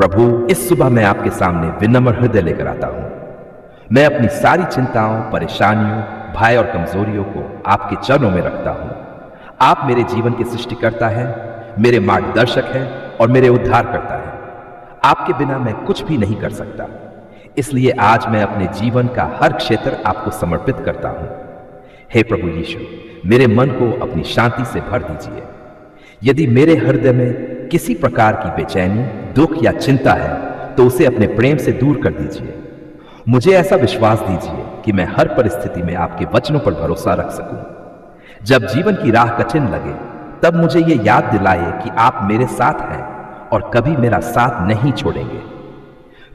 प्रभु, इस सुबह मैं आपके सामने विनम्र हृदय लेकर आता हूं। मैं अपनी सारी चिंताओं, परेशानियों, भय और कमजोरियों को आपके चरणों में रखता हूं। आप मेरे जीवन के सृष्टिकर्ता हैं, मेरे मार्गदर्शक हैं और मेरे उद्धारकर्ता हैं। आपके बिना मैं कुछ भी नहीं कर सकता। इसलिए आज मैं अपने जीवन का हर क्षेत्र आपको समर्पित करता हूं। हे प्रभु यीशु, मेरे मन को अपनी शांति से भर दीजिए। यदि मेरे हृदय में किसी प्रकार की बेचैनी, दुख या चिंता है तो उसे अपने प्रेम से दूर कर दीजिए। मुझे ऐसा विश्वास दीजिए कि मैं हर परिस्थिति में आपके वचनों पर भरोसा रख सकूं। जब जीवन की राह कठिन लगे तब मुझे ये याद दिलाए कि आप मेरे साथ हैं और कभी मेरा साथ नहीं छोड़ेंगे।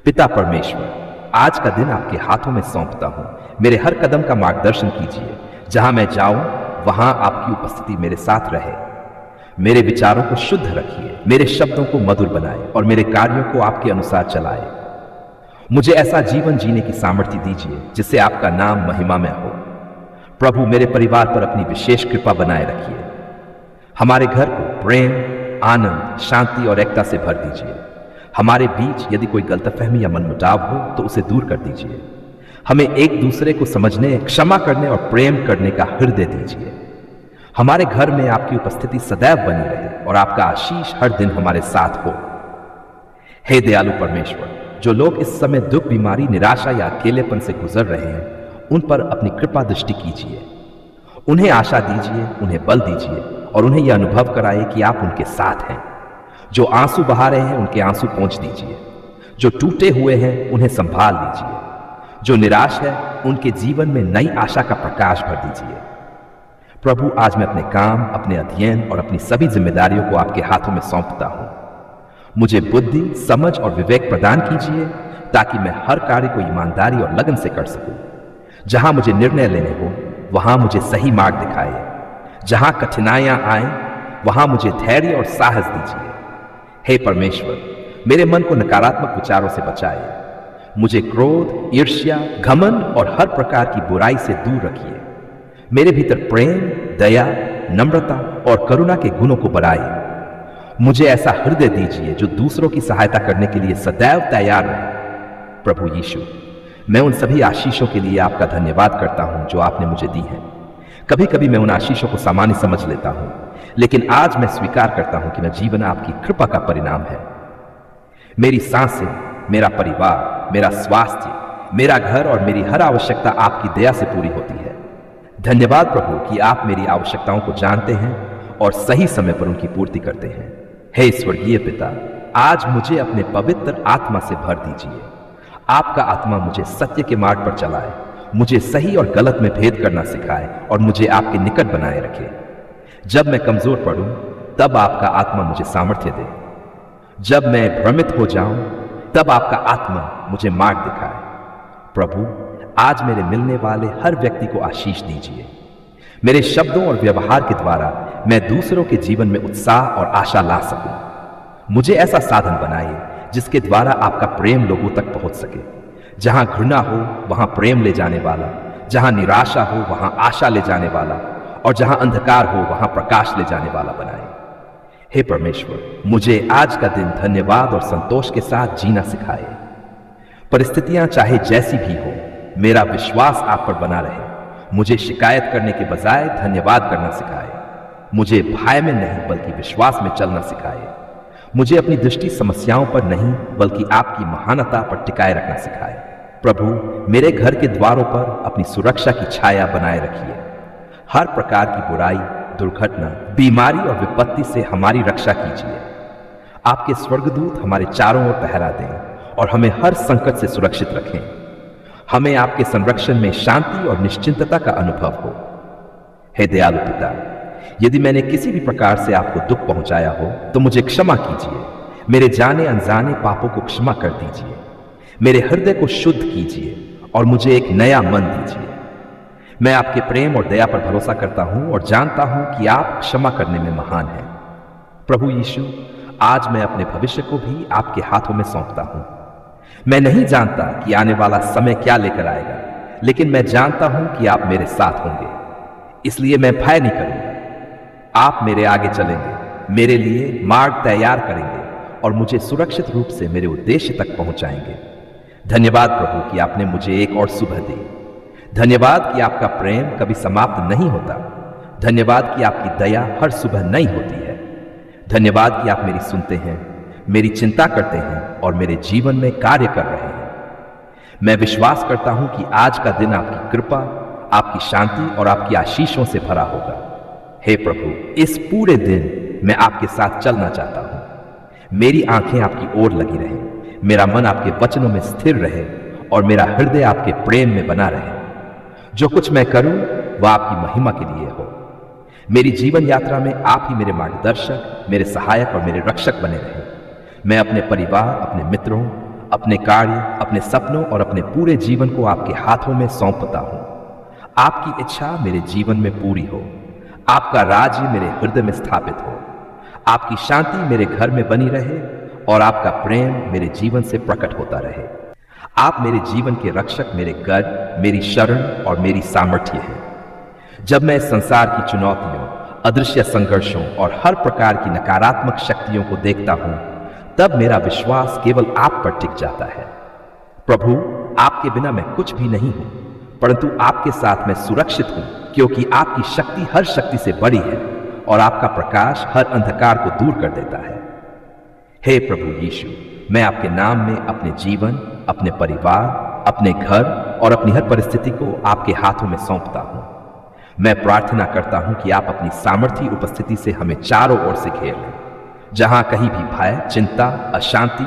पिता परमेश्वर, आज का दिन आपके हाथों में सौंपता हूं। मेरे हर कदम का मार्गदर्शन कीजिए। जहां मैं जाऊं वहां आपकी उपस्थिति मेरे साथ रहे। मेरे विचारों को शुद्ध रखिए, मेरे शब्दों को मधुर बनाए और मेरे कार्यों को आपके अनुसार चलाए। मुझे ऐसा जीवन जीने की सामर्थ्य दीजिए जिससे आपका नाम महिमा में हो। प्रभु, मेरे परिवार पर अपनी विशेष कृपा बनाए रखिए। हमारे घर को प्रेम, आनंद, शांति और एकता से भर दीजिए। हमारे बीच यदि कोई गलतफहमी या मनमुटाव हो तो उसे दूर कर दीजिए। हमें एक दूसरे को समझने, क्षमा करने और प्रेम करने का हृदय दीजिए। हमारे घर में आपकी उपस्थिति सदैव बनी रहे और आपका आशीष हर दिन हमारे साथ हो। हे दयालु परमेश्वर, जो लोग इस समय दुख, बीमारी, निराशा या अकेलेपन से गुजर रहे हैं, उन पर अपनी कृपा दृष्टि कीजिए। उन्हें आशा दीजिए, उन्हें बल दीजिए और उन्हें यह अनुभव कराइए कि आप उनके साथ हैं। जो आंसू बहा रहे हैं उनके आंसू पोंछ दीजिए। जो टूटे हुए हैं उन्हें संभाल लीजिए। जो निराश है उनके जीवन में नई आशा का प्रकाश भर दीजिए। प्रभु, आज मैं अपने काम, अपने अध्ययन और अपनी सभी जिम्मेदारियों को आपके हाथों में सौंपता हूं। मुझे बुद्धि, समझ और विवेक प्रदान कीजिए ताकि मैं हर कार्य को ईमानदारी और लगन से कर सकूं। जहां मुझे निर्णय लेने हो वहां मुझे सही मार्ग दिखाइए। जहां कठिनाइयां आए वहां मुझे धैर्य और साहस दीजिए। हे परमेश्वर, मेरे मन को नकारात्मक विचारों से बचाइए। मुझे क्रोध, ईर्ष्या, घमंड और हर प्रकार की बुराई से दूर रखिए। मेरे भीतर प्रेम, दया, नम्रता और करुणा के गुणों को बढ़ाइए। मुझे ऐसा हृदय दीजिए जो दूसरों की सहायता करने के लिए सदैव तैयार रहे। प्रभु यीशु, मैं उन सभी आशीषों के लिए आपका धन्यवाद करता हूं जो आपने मुझे दी हैं। कभी कभी मैं उन आशीषों को सामान्य समझ लेता हूं, लेकिन आज मैं स्वीकार करता हूं कि मैं जीवन आपकी कृपा का परिणाम है। मेरी सांसें, मेरा परिवार, मेरा स्वास्थ्य, मेरा घर और मेरी हर आवश्यकता आपकी दया से पूरी होती है। धन्यवाद प्रभु कि आप मेरी आवश्यकताओं को जानते हैं और सही समय पर उनकी पूर्ति करते हैं। हे स्वर्गीय पिता, आज मुझे अपने पवित्र आत्मा से भर दीजिए। आपका आत्मा मुझे सत्य के मार्ग पर चलाए, मुझे सही और गलत में भेद करना सिखाए और मुझे आपके निकट बनाए रखे। जब मैं कमजोर पड़ूं तब आपका आत्मा मुझे सामर्थ्य दे। जब मैं भ्रमित हो जाऊं तब आपका आत्मा मुझे मार्ग दिखाए। प्रभु, आज मेरे मिलने वाले हर व्यक्ति को आशीष दीजिए। मेरे शब्दों और व्यवहार के द्वारा मैं दूसरों के जीवन में उत्साह और आशा ला सकूं। मुझे ऐसा साधन बनाइए जिसके द्वारा आपका प्रेम लोगों तक पहुंच सके। जहां घृणा हो वहां प्रेम ले जाने वाला, जहां निराशा हो वहां आशा ले जाने वाला और जहां अंधकार हो वहां प्रकाश ले जाने वाला बनाए। हे परमेश्वर, मुझे आज का दिन धन्यवाद और संतोष के साथ जीना सिखाए। परिस्थितियां चाहे जैसी भी हो, मेरा विश्वास आप पर बना रहे। मुझे शिकायत करने के बजाय धन्यवाद करना सिखाए। मुझे भय में नहीं बल्कि विश्वास में चलना सिखाए। मुझे अपनी दृष्टि समस्याओं पर नहीं बल्कि आपकी महानता पर टिकाए रखना सिखाए। प्रभु, मेरे घर के द्वारों पर अपनी सुरक्षा की छाया बनाए रखिए। हर प्रकार की बुराई, दुर्घटना, बीमारी और विपत्ति से हमारी रक्षा कीजिए। आपके स्वर्गदूत हमारे चारों ओर पहरा दें और हमें हर संकट से सुरक्षित रखें। हमें आपके संरक्षण में शांति और निश्चिंतता का अनुभव हो। हे दयालु पिता, यदि मैंने किसी भी प्रकार से आपको दुख पहुंचाया हो तो मुझे क्षमा कीजिए। मेरे जाने अनजाने पापों को क्षमा कर दीजिए। मेरे हृदय को शुद्ध कीजिए और मुझे एक नया मन दीजिए। मैं आपके प्रेम और दया पर भरोसा करता हूं और जानता हूं कि आप क्षमा करने में महान हैं। प्रभु यीशु, आज मैं अपने भविष्य को भी आपके हाथों में सौंपता हूं। मैं नहीं जानता कि आने वाला समय क्या लेकर आएगा, लेकिन मैं जानता हूं कि आप मेरे साथ होंगे। इसलिए मैं भय नहीं करूंगा। आप मेरे आगे चलेंगे, मेरे लिए मार्ग तैयार करेंगे और मुझे सुरक्षित रूप से मेरे उद्देश्य तक पहुंचाएंगे। धन्यवाद प्रभु कि आपने मुझे एक और सुबह दी। धन्यवाद कि आपका प्रेम कभी समाप्त नहीं होता। धन्यवाद कि आपकी दया हर सुबह नई होती है। धन्यवाद कि आप मेरी सुनते हैं, मेरी चिंता करते हैं और मेरे जीवन में कार्य कर रहे हैं। मैं विश्वास करता हूं कि आज का दिन आपकी कृपा, आपकी शांति और आपकी आशीषों से भरा होगा। हे प्रभु, इस पूरे दिन मैं आपके साथ चलना चाहता हूं। मेरी आंखें आपकी ओर लगी रहें, मेरा मन आपके वचनों में स्थिर रहे और मेरा हृदय आपके प्रेम में बना रहे। जो कुछ मैं करूं वह आपकी महिमा के लिए हो। मेरी जीवन यात्रा में आप ही मेरे मार्गदर्शक, मेरे सहायक और मेरे रक्षक बने रहें। मैं अपने परिवार, अपने मित्रों, अपने कार्य, अपने सपनों और अपने पूरे जीवन को आपके हाथों में सौंपता हूं। आपकी इच्छा मेरे जीवन में पूरी हो। आपका राज्य मेरे हृदय में स्थापित हो। आपकी शांति मेरे घर में बनी रहे और आपका प्रेम मेरे जीवन से प्रकट होता रहे। आप मेरे जीवन के रक्षक, मेरे गढ़, मेरी शरण और मेरी सामर्थ्य हैं। जब मैं इस संसार की चुनौतियों, अदृश्य संघर्षों और हर प्रकार की नकारात्मक शक्तियों को देखता हूं, तब मेरा विश्वास केवल आप पर टिक जाता है। प्रभु, आपके बिना मैं कुछ भी नहीं हूं, परंतु आपके साथ मैं सुरक्षित हूं, क्योंकि आपकी शक्ति हर शक्ति से बड़ी है और आपका प्रकाश हर अंधकार को दूर कर देता है। हे प्रभु यीशु, मैं आपके नाम में अपने जीवन, अपने परिवार, अपने घर और अपनी हर परिस्थिति को आपके हाथों में सौंपता हूं। मैं प्रार्थना करता हूं कि आप अपनी सामर्थी उपस्थिति से हमें चारों ओर से घेर लें। जहां कहीं भी भय, चिंता, अशांति,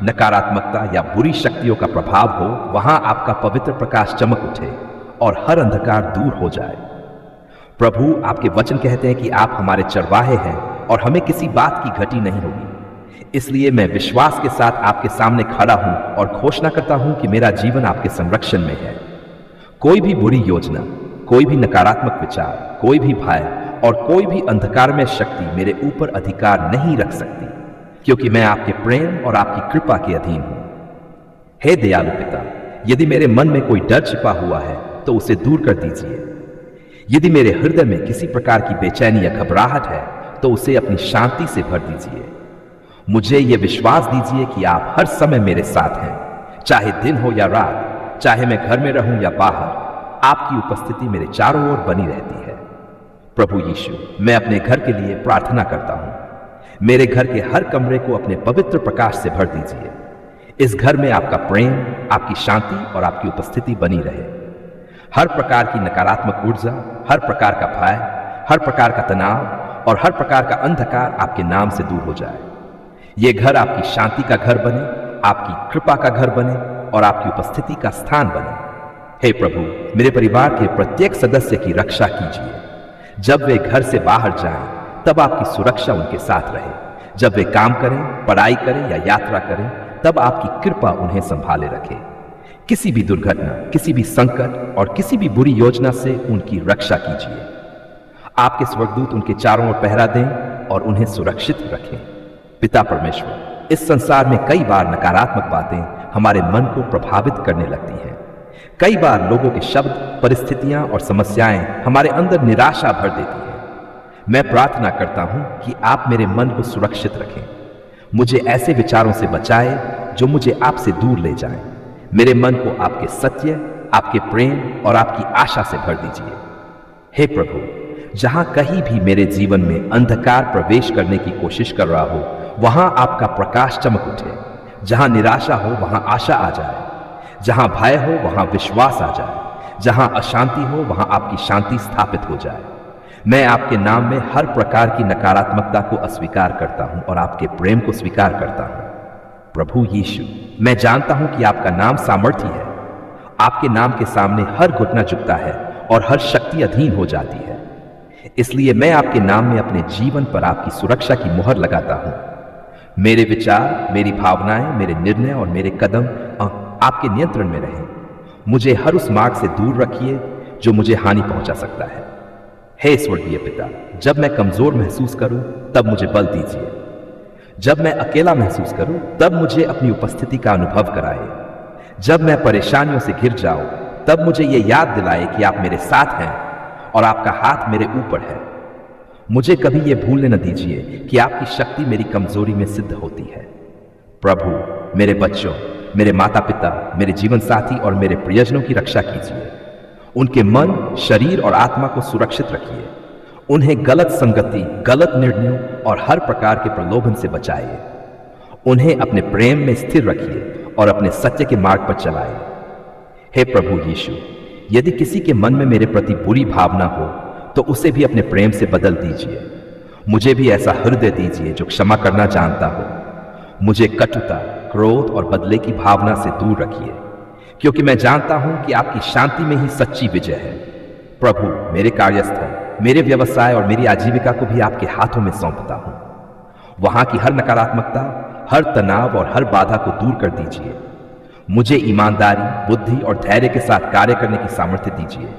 नकारात्मकता या बुरी शक्तियों का प्रभाव हो, वहां आपका पवित्र प्रकाश चमक उठे और हर अंधकार दूर हो जाए। प्रभु, आपके वचन कहते हैं कि आप हमारे चरवाहे हैं और हमें किसी बात की घटी नहीं होगी। इसलिए मैं विश्वास के साथ आपके सामने खड़ा हूं और घोषणा करता हूं कि मेरा जीवन आपके संरक्षण में है। कोई भी बुरी योजना, कोई भी नकारात्मक विचार, कोई भी भय और कोई भी अंधकारमय शक्ति मेरे ऊपर अधिकार नहीं रख सकती, क्योंकि मैं आपके प्रेम और आपकी कृपा के अधीन हूं। हे दयालु पिता, यदि मेरे मन में कोई डर छिपा हुआ है तो उसे दूर कर दीजिए। यदि मेरे हृदय में किसी प्रकार की बेचैनी या घबराहट है तो उसे अपनी शांति से भर दीजिए। मुझे यह विश्वास दीजिए कि आप हर समय मेरे साथ हैं, चाहे दिन हो या रात, चाहे मैं घर में रहूं या बाहर, आपकी उपस्थिति मेरे चारों ओर बनी रहती है। प्रभु यीशु, मैं अपने घर के लिए प्रार्थना करता हूं। मेरे घर के हर कमरे को अपने पवित्र प्रकाश से भर दीजिए। इस घर में आपका प्रेम, आपकी शांति और आपकी उपस्थिति बनी रहे। हर प्रकार की नकारात्मक ऊर्जा, हर प्रकार का भय, हर प्रकार का तनाव और हर प्रकार का अंधकार आपके नाम से दूर हो जाए। यह घर आपकी शांति का घर बने, आपकी कृपा का घर बने और आपकी उपस्थिति का स्थान बने। हे प्रभु, मेरे परिवार के प्रत्येक सदस्य की रक्षा कीजिए। जब वे घर से बाहर जाएं, तब आपकी सुरक्षा उनके साथ रहे। जब वे काम करें, पढ़ाई करें या यात्रा करें, तब आपकी कृपा उन्हें संभाले रखे। किसी भी दुर्घटना, किसी भी संकट और किसी भी बुरी योजना से उनकी रक्षा कीजिए। आपके स्वर्गदूत उनके चारों ओर पहरा दें और उन्हें सुरक्षित रखें। पिता परमेश्वर, इस संसार में कई बार नकारात्मक बातें हमारे मन को प्रभावित करने लगती हैं। कई बार लोगों के शब्द, परिस्थितियां और समस्याएं हमारे अंदर निराशा भर देती हैं। मैं प्रार्थना करता हूं कि आप मेरे मन को सुरक्षित रखें। मुझे ऐसे विचारों से बचाए जो मुझे आपसे दूर ले जाएं। मेरे मन को आपके सत्य, आपके प्रेम और आपकी आशा से भर दीजिए। हे प्रभु, जहां कहीं भी मेरे जीवन में अंधकार प्रवेश करने की कोशिश कर रहा हो, वहां आपका प्रकाश चमक उठे। जहां निराशा हो वहां आशा आ जाए। जहां भय हो वहां विश्वास आ जाए। जहां अशांति हो वहां आपकी शांति स्थापित हो जाए। मैं आपके नाम में हर प्रकार की नकारात्मकता को अस्वीकार करता हूं और आपके प्रेम को स्वीकार करता हूं। प्रभु यीशु, मैं जानता हूं कि आपका नाम सामर्थी है। आपके नाम के सामने हर घुटना झुकता है और हर शक्ति अधीन हो जाती है। इसलिए मैं आपके नाम में अपने जीवन पर आपकी सुरक्षा की मुहर लगाता हूं। मेरे विचार, मेरी भावनाएं, मेरे निर्णय और मेरे कदम आपके नियंत्रण में रहें। मुझे हर उस मार्ग से दूर रखिए जो मुझे हानि पहुंचा सकता है। हे स्वर्गीय पिता, जब मैं कमजोर महसूस करूं तब मुझे बल दीजिए। जब मैं अकेला महसूस करूं तब मुझे अपनी उपस्थिति का अनुभव कराए। जब मैं परेशानियों से घिर जाऊं तब मुझे यह याद दिलाए कि आप मेरे साथ हैं और आपका हाथ मेरे ऊपर है। मुझे कभी यह भूलने न दीजिए कि आपकी शक्ति मेरी कमजोरी में सिद्ध होती है। प्रभु, मेरे बच्चों, मेरे माता पिता, मेरे जीवन साथी और मेरे प्रियजनों की रक्षा कीजिए। उनके मन, शरीर और आत्मा को सुरक्षित रखिए। उन्हें गलत संगति, गलत निर्णयों और हर प्रकार के प्रलोभन से बचाइए। उन्हें अपने प्रेम में स्थिर रखिए और अपने सत्य के मार्ग पर चलाइए। हे प्रभु यीशु, यदि किसी के मन में मेरे प्रति बुरी भावना हो तो उसे भी अपने प्रेम से बदल दीजिए। मुझे भी ऐसा हृदय दीजिए जो क्षमा करना जानता हो। मुझे कटुता, क्रोध और बदले की भावना से दूर रखिए, क्योंकि मैं जानता हूं कि आपकी शांति में ही सच्ची विजय है। प्रभु, मेरे कार्यस्थल, मेरे व्यवसाय और मेरी आजीविका को भी आपके हाथों में सौंपता हूं। वहां की हर नकारात्मकता, हर तनाव और हर बाधा को दूर कर दीजिए। मुझे ईमानदारी, बुद्धि और धैर्य के साथ कार्य करने की सामर्थ्य दीजिए।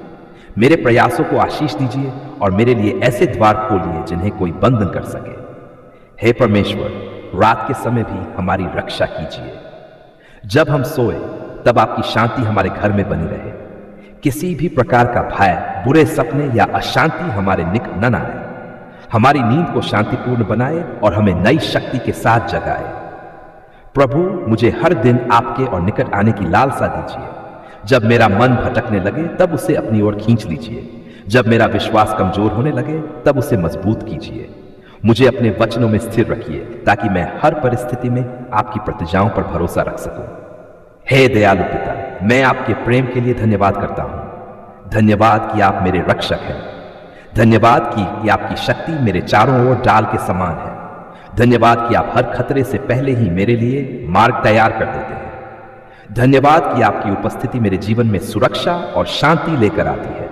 मेरे प्रयासों को आशीष दीजिए और मेरे लिए ऐसे द्वार खोलिए जिन्हें कोई बंद न कर सके। हे परमेश्वर, रात के समय भी हमारी रक्षा कीजिए। जब हम सोए तब आपकी शांति हमारे घर में बनी रहे। किसी भी प्रकार का भय, बुरे सपने या अशांति हमारे निकट न आए। हमारी नींद को शांतिपूर्ण बनाए और हमें नई शक्ति के साथ जगाए। प्रभु, मुझे हर दिन आपके और निकट आने की लालसा दीजिए। जब मेरा मन भटकने लगे तब उसे अपनी ओर खींच लीजिए। जब मेरा विश्वास कमजोर होने लगे तब उसे मजबूत कीजिए। मुझे अपने वचनों में स्थिर रखिए ताकि मैं हर परिस्थिति में आपकी प्रतिज्ञाओं पर भरोसा रख सकूं। हे दयालु पिता, मैं आपके प्रेम के लिए धन्यवाद करता हूं। धन्यवाद कि आप मेरे रक्षक हैं। धन्यवाद कि आपकी शक्ति मेरे चारों ओर डाल के समान है। धन्यवाद कि आप हर खतरे से पहले ही मेरे लिए मार्ग तैयार कर देते हैं। धन्यवाद कि आपकी उपस्थिति मेरे जीवन में सुरक्षा और शांति लेकर आती है।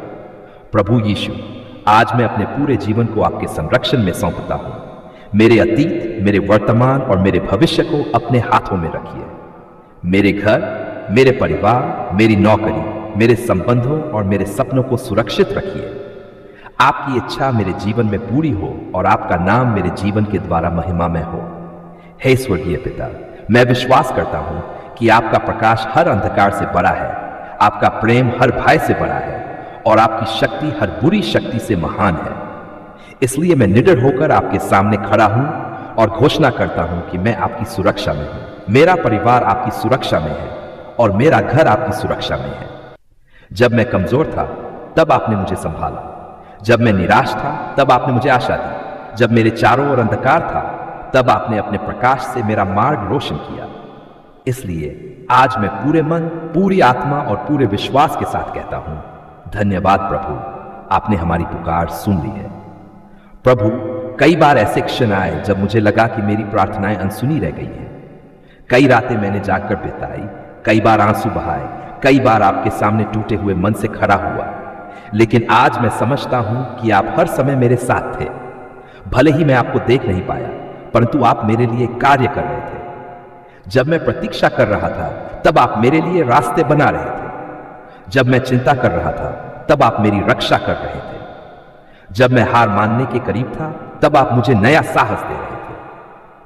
प्रभु यीशु, आज मैं अपने पूरे जीवन को आपके संरक्षण में सौंपता हूं। मेरे अतीत, मेरे वर्तमान और मेरे भविष्य को अपने हाथों में रखिए। मेरे घर, मेरे परिवार, मेरी नौकरी, मेरे संबंधों और मेरे सपनों को सुरक्षित रखिए। आपकी इच्छा मेरे जीवन में पूरी हो और आपका नाम मेरे जीवन के द्वारा महिमामय हो। हे स्वर्गीय पिता, मैं विश्वास करता हूं कि आपका प्रकाश हर अंधकार से बड़ा है, आपका प्रेम हर भय से बड़ा है और आपकी शक्ति हर बुरी शक्ति से महान है। इसलिए मैं निडर होकर आपके सामने खड़ा हूं और घोषणा करता हूं कि मैं आपकी सुरक्षा में हूं। मेरा परिवार आपकी सुरक्षा में है और मेरा घर आपकी सुरक्षा में है। जब मैं कमजोर था तब आपने मुझे संभाला। जब मैं निराश था तब आपने मुझे आशा दी। जब मेरे चारों ओर अंधकार था तब आपने अपने प्रकाश से मेरा मार्ग रोशन किया। इसलिए आज मैं पूरे मन, पूरी आत्मा और पूरे विश्वास के साथ कहता हूं, धन्यवाद प्रभु, आपने हमारी पुकार सुन ली है। प्रभु, कई बार ऐसे क्षण आए जब मुझे लगा कि मेरी प्रार्थनाएं अनसुनी रह गई हैं। कई रातें मैंने जागकर बिताई, कई बार आंसू बहाए, कई बार आपके सामने टूटे हुए मन से खड़ा हुआ। लेकिन आज मैं समझता हूं कि आप हर समय मेरे साथ थे। भले ही मैं आपको देख नहीं पाया, परंतु आप मेरे लिए कार्य कर रहे थे। जब मैं प्रतीक्षा कर रहा था तब आप मेरे लिए रास्ते बना रहे थे। जब मैं चिंता कर रहा था तब आप मेरी रक्षा कर रहे थे। जब मैं हार मानने के करीब था तब आप मुझे नया साहस दे रहे थे।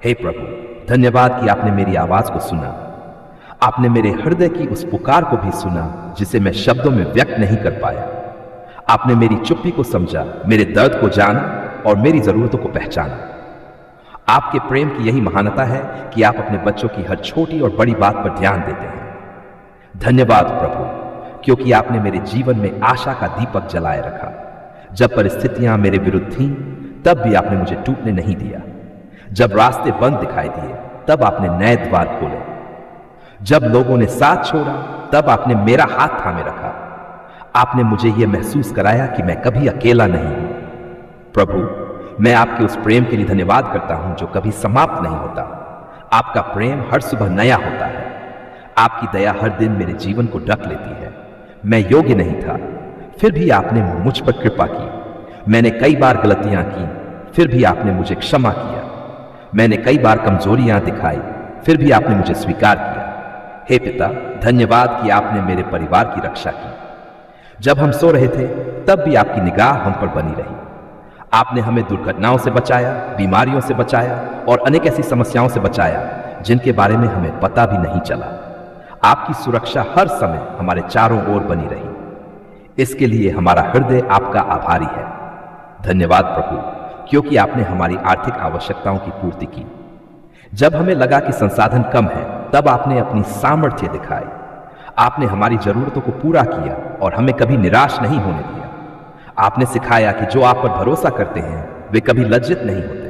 हे प्रभु, धन्यवाद कि आपने मेरी आवाज को सुना। आपने मेरे हृदय की उस पुकार को भी सुना जिसे मैं शब्दों में व्यक्त नहीं कर पाया। आपने मेरी चुप्पी को समझा, मेरे दर्द को जाना और मेरी जरूरतों को पहचाना। आपके प्रेम की यही महानता है कि आप अपने बच्चों की हर छोटी और बड़ी बात पर ध्यान देते हैं। धन्यवाद प्रभु, क्योंकि आपने मेरे जीवन में आशा का दीपक जलाए रखा। जब परिस्थितियां मेरे विरुद्ध थीं, तब भी आपने मुझे टूटने नहीं दिया। जब रास्ते बंद दिखाई दिए तब आपने नए द्वार खोले। जब लोगों ने साथ छोड़ा तब आपने मेरा हाथ थामे रखा। आपने मुझे यह महसूस कराया कि मैं कभी अकेला नहीं हूं। प्रभु, मैं आपके उस प्रेम के लिए धन्यवाद करता हूं जो कभी समाप्त नहीं होता। आपका प्रेम हर सुबह नया होता है। आपकी दया हर दिन मेरे जीवन को ढक लेती है। मैं योग्य नहीं था, फिर भी आपने मुझ पर कृपा की। मैंने कई बार गलतियां की, फिर भी आपने मुझे क्षमा किया। मैंने कई बार कमजोरियां दिखाई, फिर भी आपने मुझे स्वीकार किया। हे पिता, धन्यवाद कि आपने मेरे परिवार की रक्षा की। जब हम सो रहे थे तब भी आपकी निगाह हम पर बनी रही। आपने हमें दुर्घटनाओं से बचाया, बीमारियों से बचाया और अनेक ऐसी समस्याओं से बचाया जिनके बारे में हमें पता भी नहीं चला। आपकी सुरक्षा हर समय हमारे चारों ओर बनी रही। इसके लिए हमारा हृदय आपका आभारी है। धन्यवाद प्रभु, क्योंकि आपने हमारी आर्थिक आवश्यकताओं की पूर्ति की। जब हमें लगा कि संसाधन कम है, तब आपने अपनी सामर्थ्य दिखाई। आपने हमारी जरूरतों को पूरा किया और हमें कभी निराश नहीं होने दिया। आपने सिखाया कि जो आप पर भरोसा करते हैं वे कभी लज्जित नहीं होते।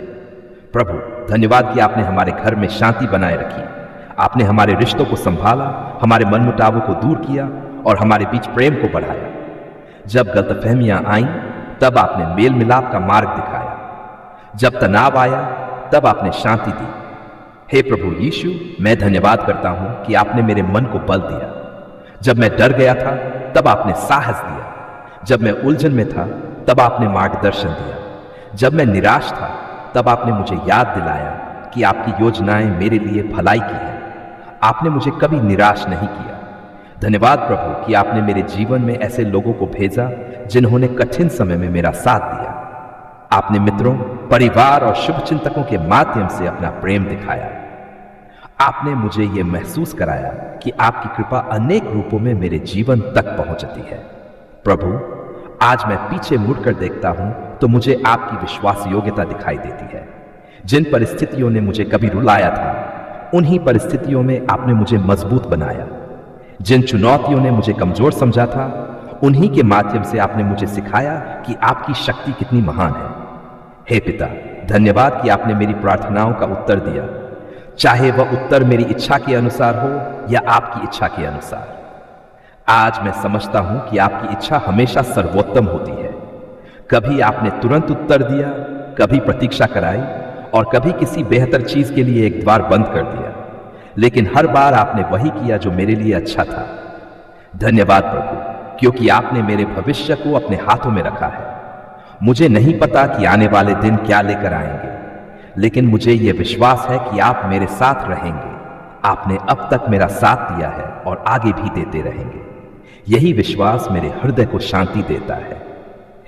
प्रभु, धन्यवाद कि आपने हमारे घर में शांति बनाए रखी। आपने हमारे रिश्तों को संभाला, हमारे मनमुटावों को दूर किया और हमारे बीच प्रेम को बढ़ाया। जब गलतफहमियां आईं, तब आपने मेल मिलाप का मार्ग दिखाया। जब तनाव आया, तब आपने शांति दी। हे प्रभु यीशु, मैं धन्यवाद करता हूं कि आपने मेरे मन को बल दिया। जब मैं डर गया था, तब आपने साहस दिया। जब मैं उलझन में था, तब आपने मार्गदर्शन दिया। जब मैं निराश था, तब आपने मुझे याद दिलाया कि आपकी योजनाएं मेरे लिए भलाई की है। आपने मुझे कभी निराश नहीं किया। धन्यवाद प्रभु कि आपने मेरे जीवन में ऐसे लोगों को भेजा जिन्होंने कठिन समय में मेरा साथ दिया। आपने मित्रों, परिवार और शुभचिंतकों के माध्यम से अपना प्रेम दिखाया। आपने मुझे यह महसूस कराया कि आपकी कृपा अनेक रूपों में मेरे जीवन तक पहुंचती है। प्रभु, आज मैं पीछे मुड़कर देखता हूं तो मुझे आपकी विश्वास योग्यता दिखाई देती है। जिन परिस्थितियों ने मुझे कभी रुलाया था, उन्हीं परिस्थितियों में आपने मुझे मजबूत बनाया। जिन चुनौतियों ने मुझे कमजोर समझा था, उन्हीं के माध्यम से आपने मुझे सिखाया कि आपकी शक्ति कितनी महान है। हे पिता, धन्यवाद कि आपने मेरी प्रार्थनाओं का उत्तर दिया, चाहे वह उत्तर मेरी इच्छा के अनुसार हो या आपकी इच्छा के अनुसार। आज मैं समझता हूं कि आपकी इच्छा हमेशा सर्वोत्तम होती है। कभी आपने तुरंत उत्तर दिया, कभी प्रतीक्षा कराई और कभी किसी बेहतर चीज के लिए एक द्वार बंद कर दिया, लेकिन हर बार आपने वही किया जो मेरे लिए अच्छा था। धन्यवाद प्रभु, क्योंकि आपने मेरे भविष्य को अपने हाथों में रखा है। मुझे नहीं पता कि आने वाले दिन क्या लेकर आएंगे, लेकिन मुझे यह विश्वास है कि आप मेरे साथ रहेंगे। आपने अब तक मेरा साथ दिया है और आगे भी देते रहेंगे। यही विश्वास मेरे हृदय को शांति देता है।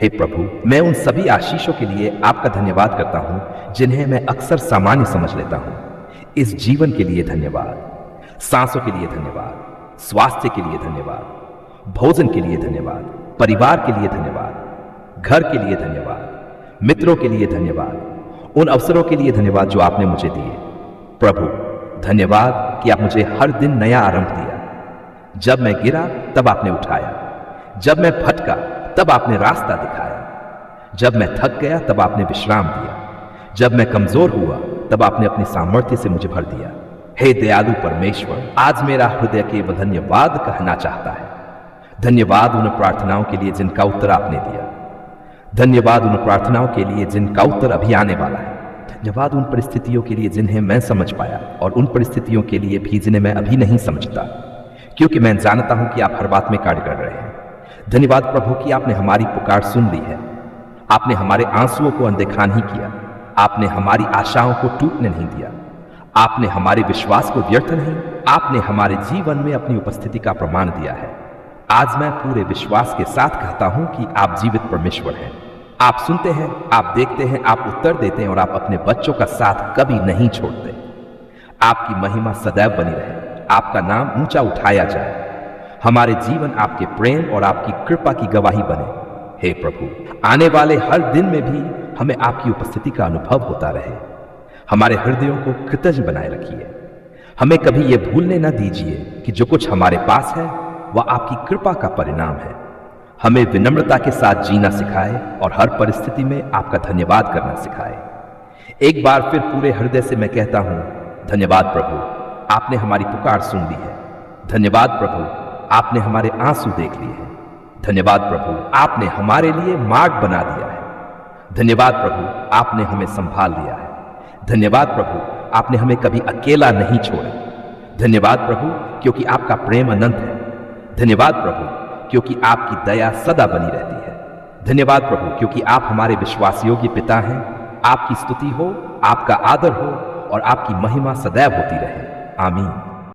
हे प्रभु, मैं उन सभी आशीषों के लिए आपका धन्यवाद करता हूं जिन्हें मैं अक्सर सामान्य समझ लेता हूं। इस जीवन के लिए धन्यवाद, सांसों के लिए धन्यवाद, स्वास्थ्य के लिए धन्यवाद, भोजन के लिए धन्यवाद, परिवार के लिए धन्यवाद, घर के लिए धन्यवाद, मित्रों के लिए धन्यवाद, उन अवसरों के लिए धन्यवाद जो आपने मुझे दिए। प्रभु, धन्यवाद कि आप मुझे हर दिन नया आरंभ दिया। जब मैं गिरा, तब आपने उठाया। जब मैं भटका, तब आपने रास्ता दिखाया। जब मैं थक गया, तब आपने विश्राम दिया। जब मैं कमजोर हुआ, तब आपने अपनी सामर्थ्य से मुझे भर दिया। हे दयालु परमेश्वर, आज मेरा हृदय केवल धन्यवाद कहना चाहता है। धन्यवाद उन प्रार्थनाओं के लिए जिनका उत्तर आपने दिया। धन्यवाद उन प्रार्थनाओं के लिए जिनका उत्तर अभी आने वाला है। धन्यवाद उन परिस्थितियों के लिए जिन्हें मैं समझ पाया और उन परिस्थितियों के लिए भी जिन्हें मैं अभी नहीं समझता, क्योंकि मैं जानता हूं कि आप हर बात में कार्य कर रहे हैं। धन्यवाद प्रभु कि आपने हमारी पुकार सुन ली है। आपने हमारे आंसुओं को अनदेखा नहीं किया। आपने हमारी आशाओं को टूटने नहीं दिया। आपने हमारे विश्वास को व्यर्थ नहीं, आपने हमारे जीवन में अपनी उपस्थिति का प्रमाण दिया है। आज मैं पूरे विश्वास के साथ कहता हूं कि आप जीवित परमेश्वर हैं। आप सुनते हैं, आप देखते हैं, आप उत्तर देते हैं और आप अपने बच्चों का साथ कभी नहीं छोड़ते। आपकी महिमा सदैव बनी रहे, आपका नाम ऊंचा उठाया जाए। हमारे जीवन आपके प्रेम और आपकी कृपा की गवाही बने। हे प्रभु, आने वाले हर दिन में भी हमें आपकी उपस्थिति का अनुभव होता रहे। हमारे हृदयों को कृतज्ञ बनाए रखिए। हमें कभी यह भूलने न दीजिए कि जो कुछ हमारे पास है वह आपकी कृपा का परिणाम है। हमें विनम्रता के साथ जीना सिखाए और हर परिस्थिति में आपका धन्यवाद करना सिखाए। एक बार फिर पूरे हृदय से मैं कहता हूं, धन्यवाद प्रभु, आपने हमारी पुकार सुन ली है। धन्यवाद प्रभु, आपने हमारे आंसू देख लिए हैं। धन्यवाद प्रभु, आपने हमारे लिए मार्ग बना दिया है। धन्यवाद प्रभु, आपने हमें संभाल लिया है। धन्यवाद प्रभु, आपने हमें कभी अकेला नहीं छोड़ा। धन्यवाद प्रभु, क्योंकि आपका प्रेम अनंत है। धन्यवाद प्रभु, क्योंकि आपकी दया सदा बनी रहती है। धन्यवाद प्रभु, क्योंकि आप हमारे विश्वास योग्य पिता हैं। आपकी स्तुति हो, आपका आदर हो और आपकी महिमा सदैव होती रहे। आमीन।